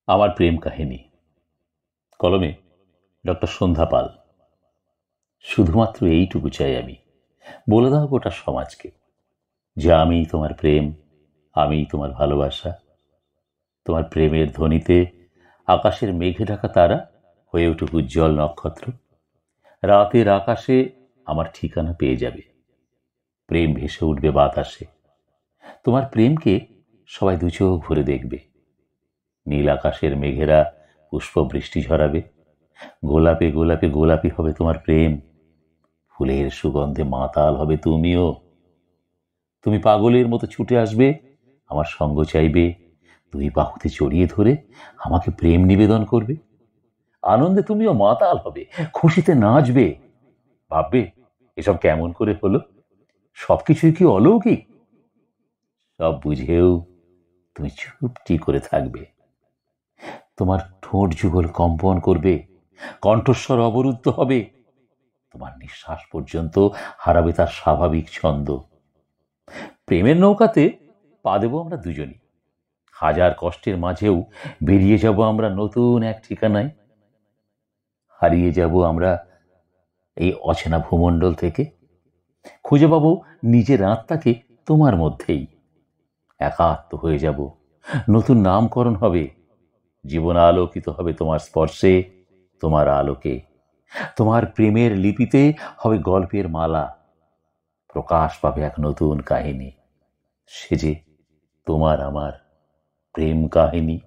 আমার প্রেম কাহিনী, কলমে ডক্টর সন্ধ্যা পাল। শুধুমাত্র এইটুকু চাই আমি, বলে দাও গোটা সমাজকে যে আমিই তোমার প্রেম, আমিই তোমার ভালোবাসা। তোমার প্রেমের ধ্বনিতে আকাশের মেঘে ঢাকা তারা হয়ে উঠুক উজ্জ্বল নক্ষত্র। রাতের আকাশে আমার ঠিকানা পেয়ে যাবে, প্রেম ভেসে উঠবে বাতাসে। তোমার প্রেমকে সবাই দু চোখ ভরে দেখবে। নীল আকাশের মেঘেরা পুষ্প বৃষ্টি ঝরাবে, গোলাপে গোলাপে গোলাপি হবে তোমার প্রেম। ফুলের সুগন্ধে মাতাল হবে তুমিও। তুমি পাগলের মতো ছুটে আসবে, আমার সঙ্গ চাইবে, দুই বাহুতে জড়িয়ে ধরে আমাকে প্রেম নিবেদন করবে। আনন্দে তুমিও মাতাল হবে, খুশিতে নাচবে। ভাববে এসব কেমন করে হলো, সবকিছুই কি অলৌকিক? সব বুঝেও তুমি চুপটি করে থাকবে। তোমার ঠোঁট যুগল কম্পন করবে, কণ্ঠস্বর অবরুদ্ধ হবে, তোমার নিঃশ্বাস পর্যন্ত হারাবে তার স্বাভাবিক ছন্দ। প্রেমের নৌকাতে পা দেব আমরা দুজনই, হাজার কষ্টের মাঝেও বেরিয়ে যাব আমরা নতুন এক ঠিকানায়। হারিয়ে যাব আমরা এই অচেনা ভূমণ্ডল থেকে, খুঁজে পাবো নিজের আত্মাকে তোমার মধ্যেই। একাত্ম হয়ে যাব, নতুন নামকরণ হবে, জীবন আলোকিত হবে তোমার স্পর্শে, তোমার আলোকে। তোমার প্রেমের লিপিতে হবে গল্পের মালা, প্রকাশ পাবে এক নতুন কাহিনী, সে যে তোমার আমার প্রেম কাহিনী।